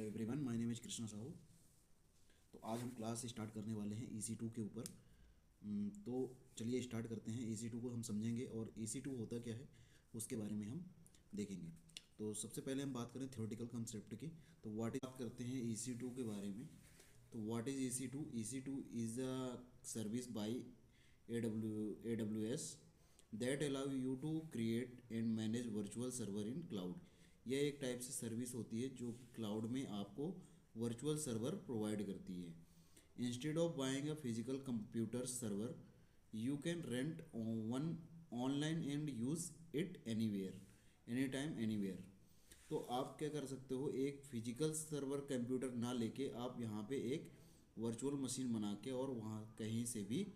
Hello everyone, my name is Krishna Sahu. तो आज हम क्लास स्टार्ट करने वाले हैं EC2 के ऊपर। तो चलिए स्टार्ट करते हैं। EC2 को हम समझेंगे और EC2 होता क्या है उसके बारे में हम देखेंगे। तो सबसे पहले हम बात करें थ्योरेटिकल कंसेप्ट की। तो बात करते हैं EC2 के बारे में। तो what is EC2? EC2 is a service by AWS that allow you to create and manage virtual server in cloud. यह एक टाइप से सर्विस होती है जो क्लाउड में आपको वर्चुअल सर्वर प्रोवाइड करती है। Instead of buying a physical computer server, you can rent one online and use it anywhere, any time anywhere. तो आप क्या कर सकते हो, एक फिजिकल सर्वर कंप्यूटर ना लेके आप यहाँ पे एक वर्चुअल मशीन बना के और वहाँ कहीं से भी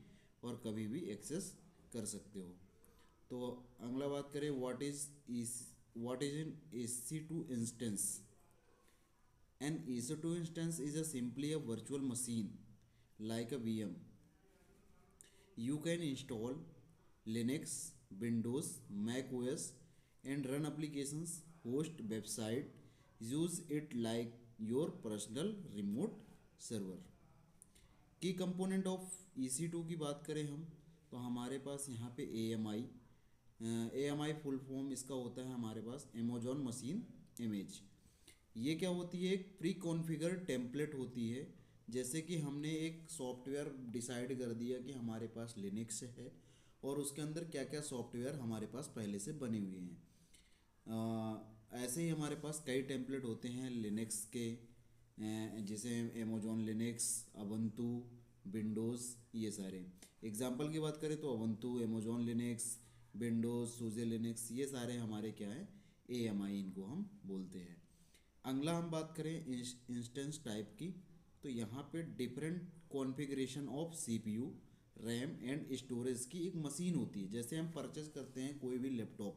और कभी भी एक्सेस कर सकते हो। तो अगला बात करें, what is an EC2 instance. An EC2 instance is a simply a virtual machine like a VM. You can install Linux, Windows, Mac OS and run applications, host website, use it like your personal remote server. की component of EC2 की बात करें हम, तो हमारे पास यहाँ पे AMI full form इसका होता है हमारे पास अमेजॉन मशीन इमेज। ये क्या होती है, एक प्री कॉन्फ़िगर टेम्पलेट होती है। जैसे कि हमने एक सॉफ्टवेयर डिसाइड कर दिया कि हमारे पास लिनक्स है और उसके अंदर क्या क्या सॉफ्टवेयर हमारे पास पहले से बने हुए हैं। ऐसे ही हमारे पास कई टेम्पलेट होते हैं लिनक्स के, जैसे अमेजॉन लिनक्स, अबंतु, विंडोज़, ये सारे। एग्जांपल की बात करें तो अबंतु, अमेजॉन लिनक्स, विंडोज़, सूजे लिनक्स, ये सारे हमारे क्या है, AMI इनको हम बोलते हैं। अगला हम बात करें इंस्टेंस टाइप की। तो यहाँ पे different configuration of CPU, RAM and storage की एक मशीन होती है। जैसे हम परचेज करते हैं कोई भी लैपटॉप,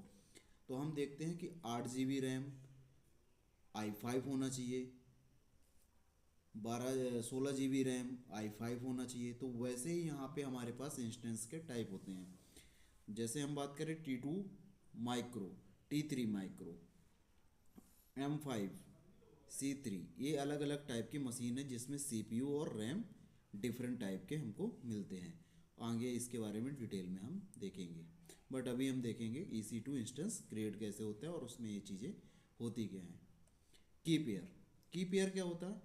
तो हम देखते हैं कि 8 GB रैम, i5 होना चाहिए, 16 GB रैम, i5 होना चाहिए। तो वैसे ही यहाँ पे हमारे पास इंस्टेंस के टाइप होते हैं। जैसे हम बात करें T2 micro, T3 micro, M5, C3, ये अलग अलग टाइप की मशीन है जिसमें CPU और रैम डिफरेंट टाइप के हमको मिलते हैं। आगे इसके बारे में डिटेल में हम देखेंगे, बट अभी हम देखेंगे EC2 इंस्टेंस क्रिएट कैसे होता है और उसमें ये चीज़ें होती क्या हैं। की पेयर, की पेयर क्या होता है?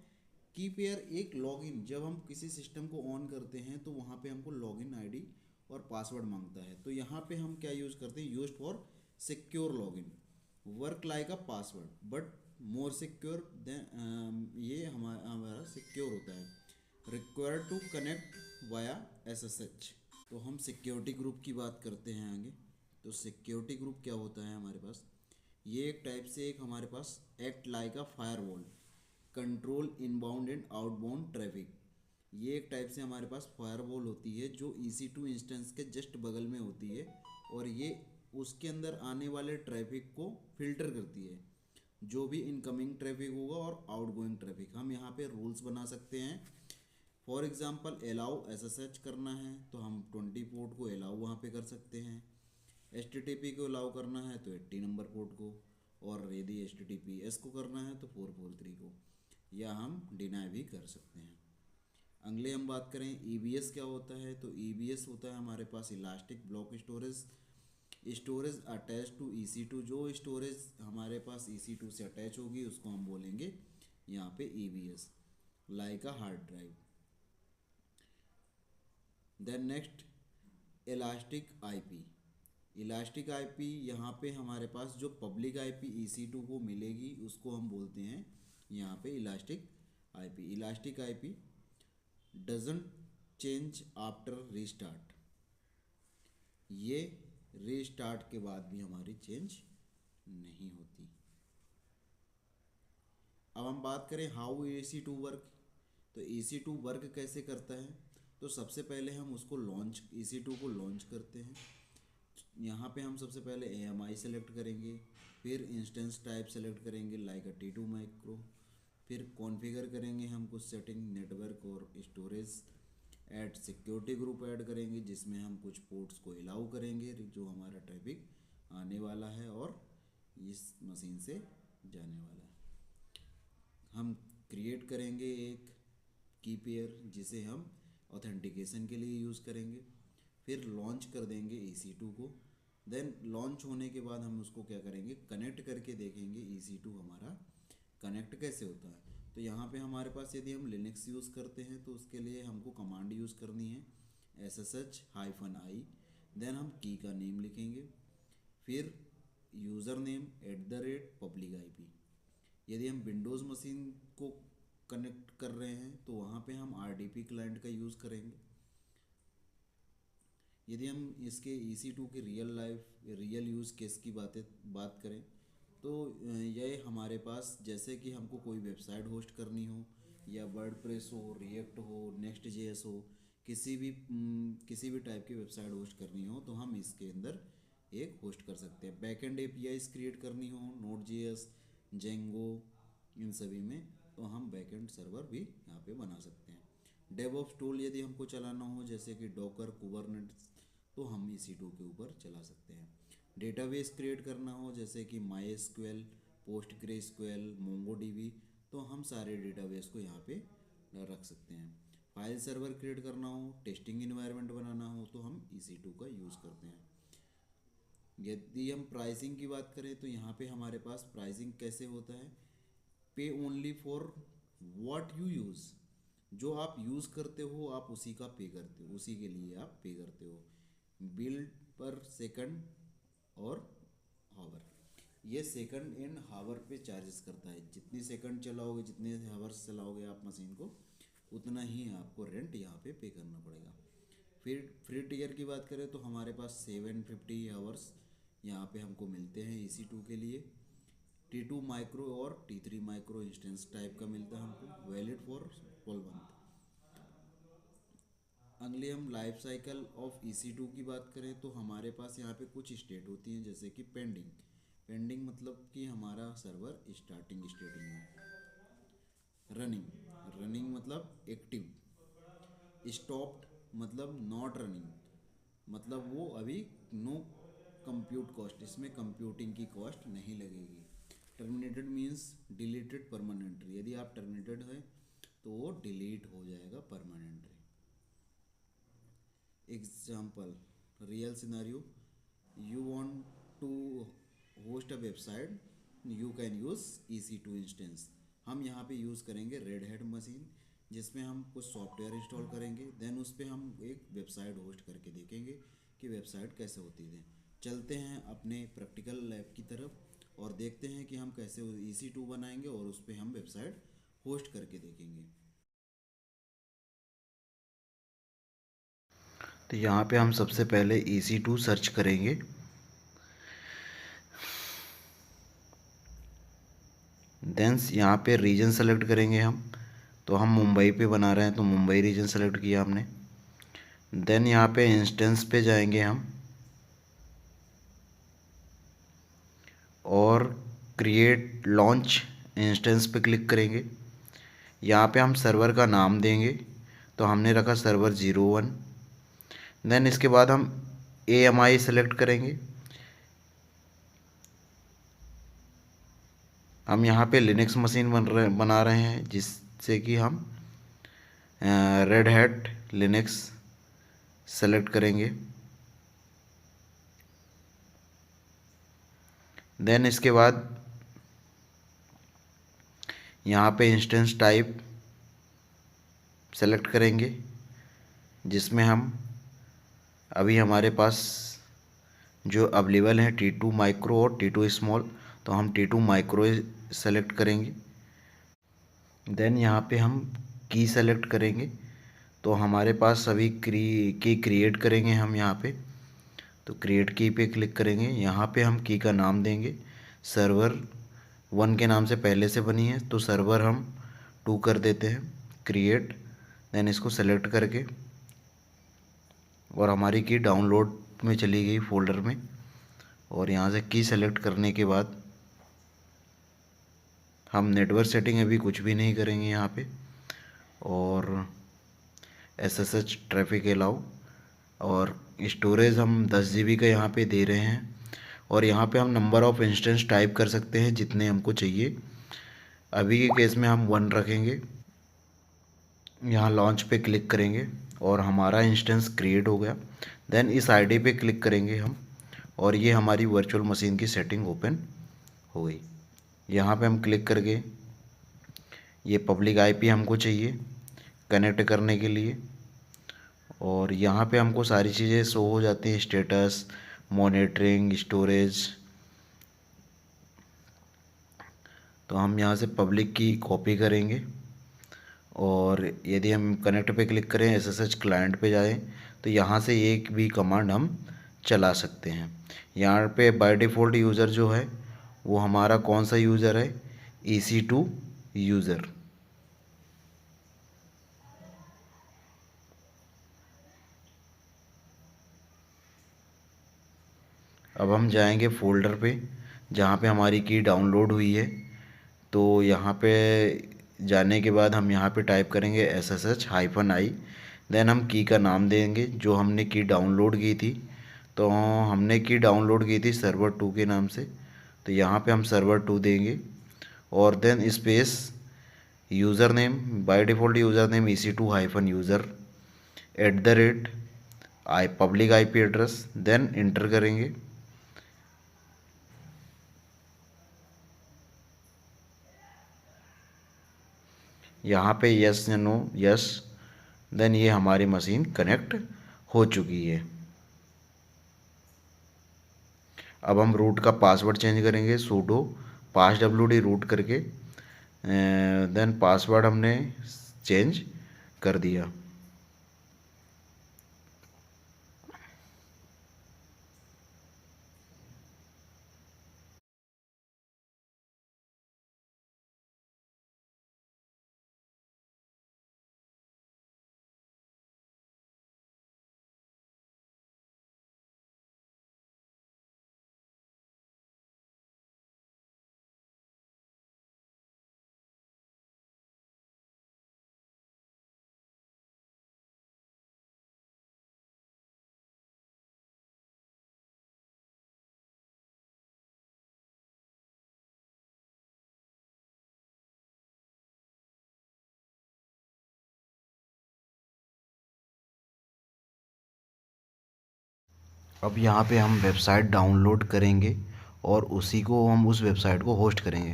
की पेयर एक लॉगिन, जब हम किसी सिस्टम को ऑन करते हैं तो वहाँ पे हमको लॉगिन ID और पासवर्ड मांगता है। तो यहाँ पे हम क्या यूज़ करते हैं, used for secure login, work like a password but more secure than, ये हमारा सिक्योर होता है। Required to connect via SSH। तो हम सिक्योरिटी ग्रुप की बात करते हैं आगे। तो सिक्योरिटी ग्रुप क्या होता है हमारे पास, ये एक टाइप से एक हमारे पास act like a firewall, control inbound and outbound traffic. ये एक टाइप से हमारे पास फायरवॉल होती है जो EC2 इंस्टेंस के जस्ट बगल में होती है और ये उसके अंदर आने वाले ट्रैफिक को फिल्टर करती है। जो भी इनकमिंग ट्रैफिक होगा और आउटगोइंग ट्रैफिक, हम यहाँ पे रूल्स बना सकते हैं। फॉर एग्जांपल अलाउ SSH करना है तो हम 20 पोर्ट को अलाउ वहाँ पे कर सकते हैं। HTTP को अलाउ करना है तो 80 नंबर पोर्ट को, और यदि HTTPS को करना है तो 443 को, या हम डिनाई भी कर सकते हैं। अगले हम बात करें EBS क्या होता है। तो EBS होता है हमारे पास elastic block storage, storage attach to EC2। जो स्टोरेज हमारे पास EC2 से अटैच होगी उसको हम बोलेंगे यहाँ पे EBS, like a hard drive. Then next elastic IP। Elastic IP यहाँ पे हमारे पास जो पब्लिक IP EC2 को मिलेगी उसको हम बोलते हैं यहाँ पे elastic IP। Elastic IP doesn't change after restart, ये रीस्टार्ट के बाद भी हमारी चेंज नहीं होती। अब हम बात करें हाउ EC2 वर्क। तो EC2 वर्क कैसे करता है, तो सबसे पहले हम उसको लॉन्च, EC2 को लॉन्च करते हैं। यहाँ पे हम सबसे पहले AMI सेलेक्ट करेंगे, फिर इंस्टेंस टाइप सेलेक्ट करेंगे लाइक अ T2 माइक्रो, फिर कॉन्फ़िगर करेंगे हम कुछ सेटिंग, नेटवर्क और storage, add security group add करेंगे जिसमें हम कुछ पोर्ट्स को अलाउ करेंगे जो हमारा ट्रैफिक आने वाला है और इस मशीन से जाने वाला है। हम क्रिएट करेंगे एक की पेयर जिसे हम ऑथेंटिकेशन के लिए यूज़ करेंगे। फिर लॉन्च कर देंगे EC2 को। देन लॉन्च होने के बाद हम उसको क्या करेंगे, कनेक्ट करके देखेंगे EC2 हमारा कनेक्ट कैसे होता है। तो यहाँ पे हमारे पास यदि हम लिनक्स यूज़ करते हैं तो उसके लिए हमको कमांड यूज़ करनी है SSH-i। देन हम की का नेम लिखेंगे, फिर यूज़र नेम @पब्लिक IP। यदि हम विंडोज़ मशीन को कनेक्ट कर रहे हैं तो वहाँ पे हम RDP क्लाइंट का यूज़ करेंगे। यदि हम इसके EC2 के रियल यूज़ केस की बात करें तो यह हमारे पास, जैसे कि हमको कोई वेबसाइट होस्ट करनी हो या वर्डप्रेस हो, रिएक्ट हो, नेक्स्ट.js हो, किसी भी टाइप की वेबसाइट होस्ट करनी हो तो हम इसके अंदर एक होस्ट कर सकते हैं। बैकएंड APIs क्रिएट करनी हो Node.js, जेंगो, इन सभी में, तो हम बैकएंड सर्वर भी यहाँ पे बना सकते हैं। डेवऑप्स टूल यदि हमको चलाना हो जैसे कि डॉकर, कुबरनेटिस, तो हम EC2 के ऊपर चला सकते हैं। डेटाबेस क्रिएट करना हो जैसे कि MySQL, PostgreSQL, MongoDB, तो हम सारे डेटाबेस को यहाँ पे रख सकते हैं। फाइल सर्वर क्रिएट करना हो, टेस्टिंग इन्वायरमेंट बनाना हो तो हम EC2 का यूज़ करते हैं। यदि हम प्राइसिंग की बात करें तो यहाँ पे हमारे पास प्राइसिंग कैसे होता है, पे only for what you use. जो आप यूज़ करते हो आप उसी का पे करते हो, उसी के लिए आप पे करते हो। बिल पर सेकंड और हावर, ये सेकंड एंड हावर पे चार्जेस करता है। जितनी सेकंड चलाओगे, जितने हावर्स चलाओगे आप मशीन को, उतना ही आपको रेंट यहाँ पे करना पड़ेगा। फिर फ्री टियर की बात करें तो हमारे पास 750 आवर्स यहाँ पे हमको मिलते हैं EC2 के लिए। T2 माइक्रो और T3 माइक्रो इंस्टेंस टाइप का मिलता है हमको, वैलिड फॉर 12 मंथ। अगले हम लाइफ साइकिल ऑफ EC2 की बात करें तो हमारे पास यहाँ पे कुछ स्टेट होती हैं जैसे कि पेंडिंग। पेंडिंग मतलब कि हमारा सर्वर स्टार्टिंग स्टेट में है। रनिंग, रनिंग मतलब एक्टिव। स्टॉप्ड मतलब नॉट रनिंग, मतलब वो अभी नो कंप्यूट कॉस्ट, इसमें कंप्यूटिंग की कॉस्ट नहीं लगेगी। टर्मिनेटेड मीन्स डिलीटेड परमानेंटली, यदि आप टर्मिनेटेड है तो वो डिलीट हो जाएगा permanently. Example, real scenario, you want to host a website, you can use EC2 instance. हम यहाँ पे यूज़ करेंगे रेड हैट मशीन जिसमें हम कुछ सॉफ्टवेयर इंस्टॉल करेंगे। देन उस पर हम एक वेबसाइट होस्ट करके देखेंगे कि वेबसाइट कैसे होती है। चलते हैं अपने प्रैक्टिकल लैब की तरफ और देखते हैं कि हम कैसे EC2 बनाएंगे और उस पर हम वेबसाइट होस्ट करके देखेंगे। तो यहाँ पे हम सबसे पहले EC2 सर्च करेंगे। देन यहाँ पे रीजन सेलेक्ट करेंगे हम, तो हम मुंबई पे बना रहे हैं तो मुंबई रीजन सेलेक्ट किया हमने। देन यहाँ पे इंस्टेंस पे जाएंगे हम और क्रिएट लॉन्च इंस्टेंस पे क्लिक करेंगे। यहाँ पे हम सर्वर का नाम देंगे, तो हमने रखा सर्वर 01। देन इसके बाद हम AMI सेलेक्ट करेंगे। हम यहाँ पे लिनक्स मशीन बना रहे हैं जिससे कि हम रेड हैट लिनक्स सेलेक्ट करेंगे। देन इसके बाद यहाँ पे इंस्टेंस टाइप सेलेक्ट करेंगे जिसमें हम अभी हमारे पास जो अवेलेबल हैं T2 माइक्रो और T2 स्मॉल, तो हम T2 माइक्रो सेलेक्ट करेंगे। देन यहाँ पे हम की सेलेक्ट करेंगे, तो हमारे पास सभी की क्रिएट करेंगे हम यहाँ पे, तो क्रिएट की पे क्लिक करेंगे। यहाँ पे हम की का नाम देंगे, सर्वर 1 के नाम से पहले से बनी है तो सर्वर हम 2 कर देते हैं, क्रिएट। देन इसको सेलेक्ट करके और हमारी की डाउनलोड में चली गई फोल्डर में, और यहाँ से की सेलेक्ट करने के बाद हम नेटवर्क सेटिंग अभी कुछ भी नहीं करेंगे यहाँ पे, और SSH ट्रैफिक अलाउ, और स्टोरेज हम 10 GB का यहाँ पे दे रहे हैं। और यहाँ पे हम नंबर ऑफ़ इंस्टेंस टाइप कर सकते हैं जितने हमको चाहिए। अभी के केस में हम 1 रखेंगे। यहाँ लॉन्च पे क्लिक करेंगे और हमारा इंस्टेंस क्रिएट हो गया। देन इस आईडी पे क्लिक करेंगे हम और ये हमारी वर्चुअल मशीन की सेटिंग ओपन हो गई। यहाँ पे हम क्लिक करके ये पब्लिक आईपी हमको चाहिए कनेक्ट करने के लिए और यहाँ पे हमको सारी चीज़ें शो हो जाती हैं, स्टेटस, मॉनिटरिंग, स्टोरेज। तो हम यहाँ से पब्लिक की कॉपी करेंगे और यदि हम कनेक्ट पे क्लिक करें, एसएसएच क्लाइंट पे जाएं तो यहाँ से एक भी कमांड हम चला सकते हैं। यहाँ पे बाय डिफ़ॉल्ट यूज़र जो है वो हमारा कौन सा यूज़र है, EC2 यूज़र। अब हम जाएंगे फ़ोल्डर पे जहाँ पे हमारी की डाउनलोड हुई है। तो यहाँ पे जाने के बाद हम यहाँ पे टाइप करेंगे SSH-i। देन हम की का नाम देंगे जो हमने की डाउनलोड की थी। तो हमने की डाउनलोड की थी सर्वर 2 के नाम से, तो यहाँ पे हम सर्वर 2 देंगे और then space user name, by default user name EC2-यूज़र @ public IP address. Then enter करेंगे। यहाँ पे यस या नो, यस। देन ये हमारी मशीन कनेक्ट हो चुकी है। अब हम रूट का पासवर्ड चेंज करेंगे, sudo passwd रूट करके। देन पासवर्ड हमने चेंज कर दिया। अब यहाँ पे हम वेबसाइट डाउनलोड करेंगे और उसी को हम उस वेबसाइट को होस्ट करेंगे।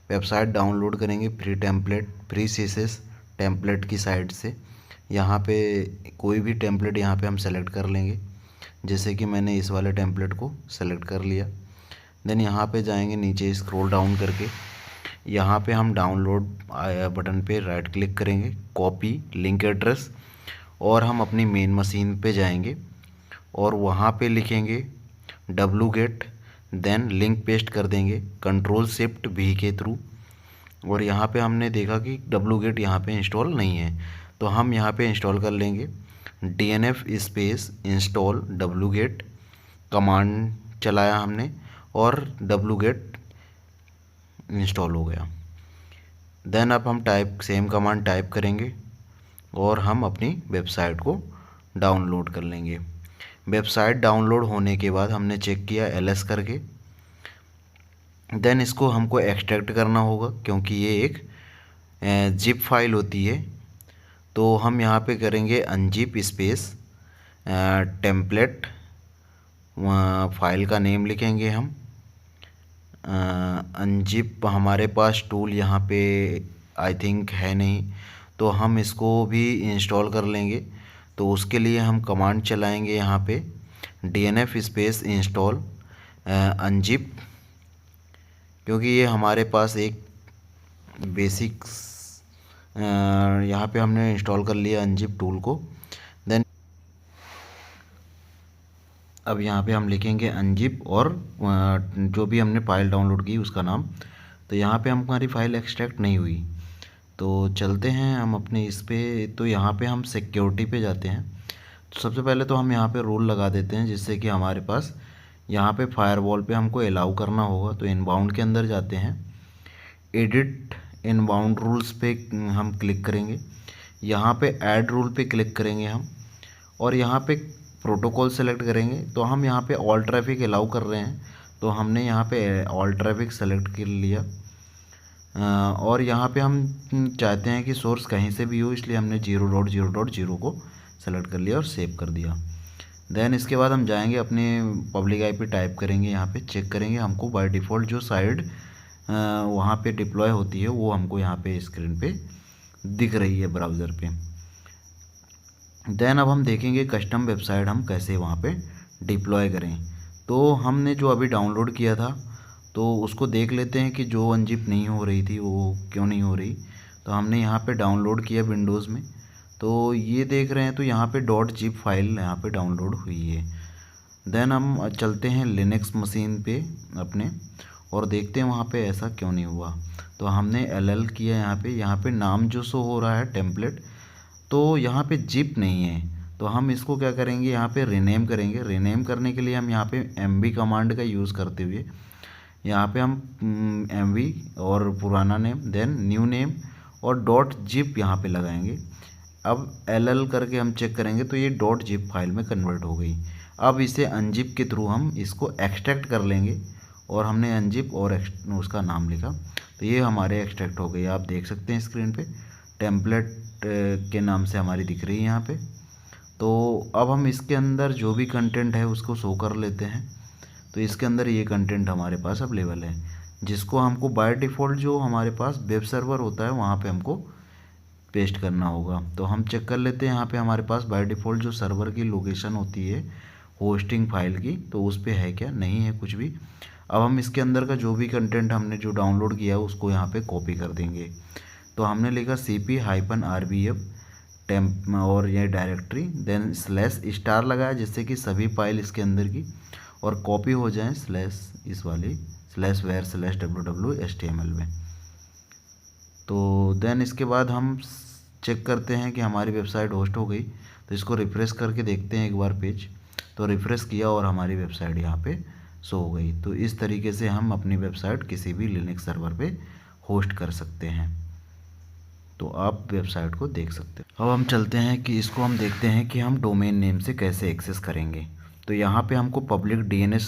वेबसाइट डाउनलोड करेंगे free template, free CSS template की साइट से। यहाँ पे कोई भी टेम्पलेट यहाँ पे हम सेलेक्ट कर लेंगे, जैसे कि मैंने इस वाले टेम्पलेट को सेलेक्ट कर लिया। देन यहाँ पे जाएंगे नीचे स्क्रॉल डाउन करके, यहाँ पे हम डाउनलोड बटन पे राइट क्लिक करेंगे, कॉपी लिंक एड्रेस, और हम अपनी मेन मशीन पे जाएंगे और वहाँ पे लिखेंगे wget। देन लिंक पेस्ट कर देंगे Ctrl+Shift+V के थ्रू। और यहाँ पे हमने देखा कि wget यहाँ पे इंस्टॉल नहीं है, तो हम यहाँ पे इंस्टॉल कर लेंगे। DNF space install wget command चलाया हमने और wget इंस्टॉल हो गया। देन अब हम सेम कमांड टाइप करेंगे और हम अपनी वेबसाइट को डाउनलोड कर लेंगे। वेबसाइट डाउनलोड होने के बाद हमने चेक किया LS करके। देन इसको हमको एक्सट्रैक्ट करना होगा क्योंकि ये एक जिप फाइल होती है। तो हम यहाँ पे करेंगे अनजिप स्पेस टेम्पलेट, फाइल का नेम लिखेंगे हम अनजिप। हमारे पास टूल यहाँ पे आई थिंक है नहीं, तो हम इसको भी इंस्टॉल कर लेंगे। तो उसके लिए हम कमांड चलाएंगे यहाँ पे DNF स्पेस इंस्टॉल अनजिप, क्योंकि ये हमारे पास एक बेसिक्स यहाँ पे हमने इंस्टॉल कर लिया अनजिप टूल को। देन अब यहाँ पे हम लिखेंगे अनजिप और जो भी हमने फ़ाइल डाउनलोड की उसका नाम। तो यहाँ पे हमारी फ़ाइल एक्सट्रैक्ट नहीं हुई, तो चलते हैं हम अपने इस पे। तो यहाँ पे हम सिक्योरिटी पे जाते हैं। तो सबसे पहले तो हम यहाँ पे रूल लगा देते हैं जिससे कि हमारे पास यहाँ पे फायरवॉल पे हमको अलाउ करना होगा। तो इनबाउंड के अंदर जाते हैं, एडिट इनबाउंड रूल्स पे हम क्लिक करेंगे। यहाँ पे ऐड रूल पे क्लिक करेंगे हम और यहाँ पे प्रोटोकॉल सेलेक्ट करेंगे। तो हम यहाँ पे ऑल ट्रैफिक अलाउ कर रहे हैं, तो हमने यहाँ पे ऑल ट्रैफिक सेलेक्ट कर लिया। और यहाँ पे हम चाहते हैं कि सोर्स कहीं से भी हो, इसलिए हमने 0.0.0 को सेलेक्ट कर लिया और सेव कर दिया। देन इसके बाद हम जाएंगे अपने पब्लिक आईपी टाइप करेंगे, यहाँ पे चेक करेंगे हमको बाय डिफ़ॉल्ट जो साइड वहाँ पे डिप्लॉय होती है वो हमको यहाँ पे स्क्रीन पे दिख रही है ब्राउज़र पे। देन अब हम देखेंगे कस्टम वेबसाइट हम कैसे वहाँ पे डिप्लॉय करें। तो हमने जो अभी डाउनलोड किया था तो उसको देख लेते हैं कि जो अनजिप नहीं हो रही थी वो क्यों नहीं हो रही। तो हमने यहाँ पे डाउनलोड किया विंडोज़ में, तो ये देख रहे हैं तो यहाँ पे .zip फाइल यहाँ पे डाउनलोड हुई है। देन हम चलते हैं लिनक्स मशीन पे अपने और देखते हैं वहाँ पे ऐसा क्यों नहीं हुआ। तो हमने LL किया यहाँ पे नाम जो शो हो रहा है टेम्पलेट, तो यहाँ पे जिप नहीं है। तो हम इसको क्या करेंगे, यहाँ पे रीनेम करेंगे। रीनेम करने के लिए हम यहाँ पे MV कमांड का यूज़ करते हुए यहाँ पे हम MV और पुराना नेम देन न्यू नेम और .zip यहाँ पे लगाएंगे। अब LL करके हम चेक करेंगे तो ये .zip फाइल में कन्वर्ट हो गई। अब इसे अनजिप के थ्रू हम इसको एक्सट्रैक्ट कर लेंगे और हमने अनजिप और उसका नाम लिखा तो ये हमारे एक्सट्रैक्ट हो गई। आप देख सकते हैं स्क्रीन पे टेम्पलेट के नाम से हमारी दिख रही है यहाँ पे। तो अब हम इसके अंदर जो भी कंटेंट है उसको शो कर लेते हैं। तो इसके अंदर ये कंटेंट हमारे पास अवेलेबल है, जिसको हमको बाय डिफ़ॉल्ट जो हमारे पास वेब सर्वर होता है वहाँ पे हमको पेस्ट करना होगा। तो हम चेक कर लेते हैं यहाँ पे हमारे पास बाय डिफ़ॉल्ट जो सर्वर की लोकेशन होती है होस्टिंग फाइल की, तो उस पर है क्या, नहीं है कुछ भी। अब हम इसके अंदर का जो भी कंटेंट हमने जो डाउनलोड किया है उसको यहाँ पे कॉपी कर देंगे। तो हमने लिखा cp-rbf टेम्प और ये डायरेक्टरी देन /* लगाया जिससे कि सभी फाइल इसके अंदर की और कॉपी हो जाएं इस वाली /var/www.html में। तो देन इसके बाद हम चेक करते हैं कि हमारी वेबसाइट होस्ट हो गई। तो इसको रिफ़्रेश करके देखते हैं एक बार पेज। तो रिफ़्रेश किया और हमारी वेबसाइट यहाँ पे शो हो गई। तो इस तरीके से हम अपनी वेबसाइट किसी भी लिनक्स सर्वर पे होस्ट कर सकते हैं। तो आप वेबसाइट को देख सकते हैं। अब हम चलते हैं कि इसको हम देखते हैं कि हम डोमेन नेम से कैसे एक्सेस करेंगे। तो यहाँ पे हमको पब्लिक DNS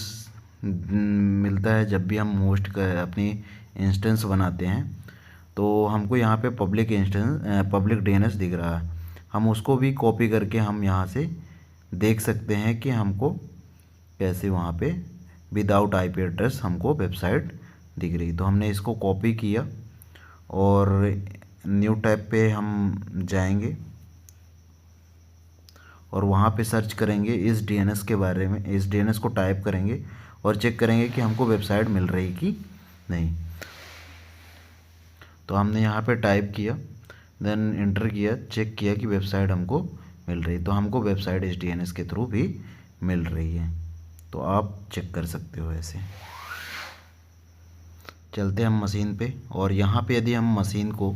मिलता है जब भी हम होस्ट कर अपनी इंस्टेंस बनाते हैं। तो हमको यहाँ पे पब्लिक DNS दिख रहा है, हम उसको भी कॉपी करके हम यहाँ से देख सकते हैं कि हमको कैसे वहाँ पे विदाउट IP एड्रेस हमको वेबसाइट दिख रही। तो हमने इसको कॉपी किया और न्यू टैब पे हम जाएंगे और वहाँ पे सर्च करेंगे इस DNS के बारे में, इस DNS को टाइप करेंगे और चेक करेंगे कि हमको वेबसाइट मिल रही कि नहीं। तो हमने यहाँ पे टाइप किया देन इंटर किया, चेक किया कि वेबसाइट हमको मिल रही। तो हमको वेबसाइट इस DNS के थ्रू भी मिल रही है। तो आप चेक कर सकते हो ऐसे। चलते हैं हम मशीन पे और यहाँ पे यदि हम मशीन को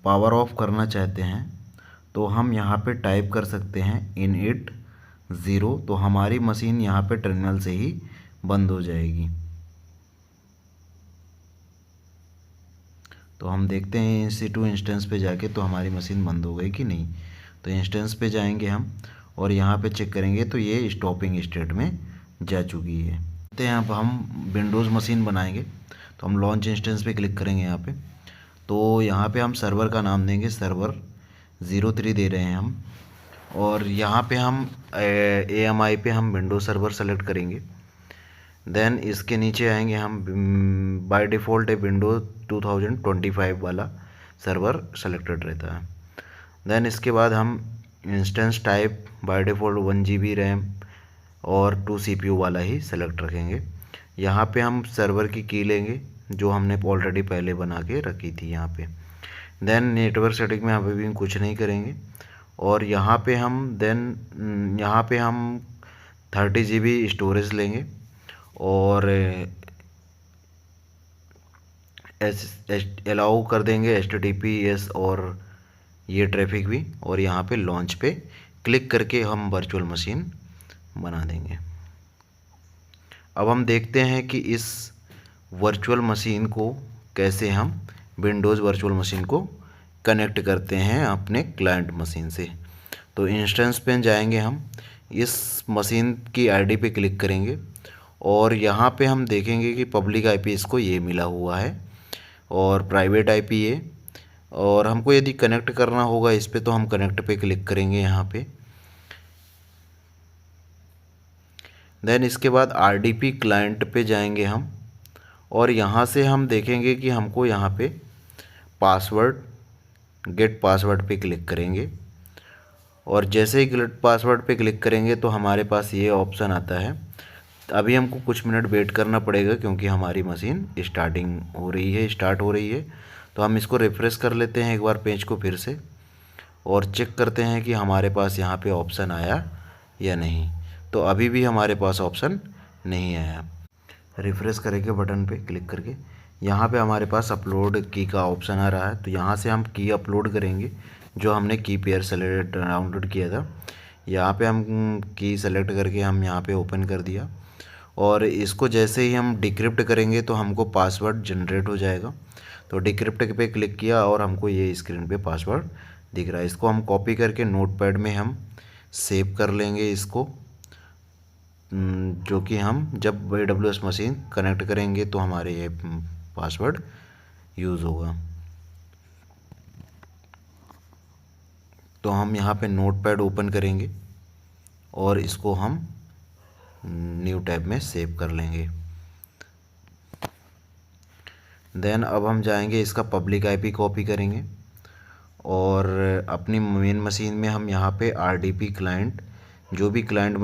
पावर ऑफ करना चाहते हैं तो हम यहाँ पे टाइप कर सकते हैं init 0। तो हमारी मशीन यहाँ पे टर्मिनल से ही बंद हो जाएगी। तो हम देखते हैं EC2 इंस्टेंस पे जाके तो हमारी मशीन बंद हो गई कि नहीं। तो इंस्टेंस पे जाएंगे हम और यहाँ पे चेक करेंगे तो ये स्टॉपिंग स्टेट में जा चुकी है। तो यहाँ पर हम विंडोज़ मशीन बनाएंगे तो हम लॉन्च इंस्टेंस पे क्लिक करेंगे यहाँ पे। तो यहाँ पे हम सर्वर का नाम देंगे सर्वर 03 दे रहे हैं हम और यहाँ पे हम AMI पे हम विंडोज सर्वर सेलेक्ट करेंगे। देन इसके नीचे आएंगे हम बाय डिफ़ॉल्ट विंडोज 2025 वाला सर्वर सेलेक्टेड रहता है। देन इसके बाद हम instance type by default 1 GB RAM और 2 CPU वाला ही सेलेक्ट रखेंगे। यहाँ पे हम सर्वर की की लेंगे जो हमने ऑलरेडी पहले बना के रखी थी यहाँ पे। देन नेटवर्क सेटिंग में यहाँ पे भी कुछ नहीं करेंगे और यहाँ पे हम यहाँ पे हम 30 GB स्टोरेज लेंगे और अलाउ कर देंगे HTTPS और ये ट्रैफिक भी। और यहाँ पे लॉन्च पे क्लिक करके हम वर्चुअल मशीन बना देंगे। अब हम देखते हैं कि इस वर्चुअल मशीन को कैसे हम विंडोज़ वर्चुअल मशीन को कनेक्ट करते हैं अपने क्लाइंट मशीन से। तो इंस्टेंस पे जाएंगे हम, इस मशीन की ID पे क्लिक करेंगे और यहाँ पे हम देखेंगे कि पब्लिक आईपी इसको ये मिला हुआ है और प्राइवेट आईपी ये। और हमको यदि कनेक्ट करना होगा इस पे तो हम कनेक्ट पे क्लिक करेंगे यहाँ पे। देन इसके बाद आरडीपी क्लाइंट पे जाएंगे हम और यहाँ से हम देखेंगे कि हमको यहाँ पे पासवर्ड गेट पासवर्ड पे क्लिक करेंगे और जैसे ही गेट पासवर्ड पे क्लिक करेंगे तो हमारे पास ये ऑप्शन आता है। अभी हमको कुछ मिनट वेट करना पड़ेगा क्योंकि हमारी मशीन स्टार्ट हो रही है। तो हम इसको रिफ्रेश कर लेते हैं एक बार पेज को फिर से और चेक करते हैं कि हमारे पास यहाँ पे ऑप्शन आया या नहीं। तो अभी भी हमारे पास ऑप्शन नहीं आया। रिफ्रेश करेंगे बटन पे क्लिक करके, यहाँ पे हमारे पास अपलोड की का ऑप्शन आ रहा है। तो यहाँ से हम की अपलोड करेंगे जो हमने की पेयर सेलेक्ट डाउनलोड किया था। यहाँ पे हम की सेलेक्ट करके हम यहाँ पे ओपन कर दिया और इसको जैसे ही हम डिक्रिप्ट करेंगे तो हमको पासवर्ड जनरेट हो जाएगा। तो डिक्रिप्ट पे क्लिक किया और हमको ये स्क्रीन पे पासवर्ड दिख रहा है। इसको हम कॉपी करके नोटपैड में हम सेव कर लेंगे इसको, जो कि हम जब AWS मशीन कनेक्ट करेंगे तो हमारे ये पासवर्ड यूज़ होगा। तो हम यहाँ पे नोटपैड ओपन करेंगे और इसको हम न्यू टैब में सेव कर लेंगे। देन अब हम जाएंगे इसका पब्लिक आईपी कॉपी करेंगे और अपनी मेन मशीन में हम यहाँ पे आरडीपी क्लाइंट जो भी क्लाइंट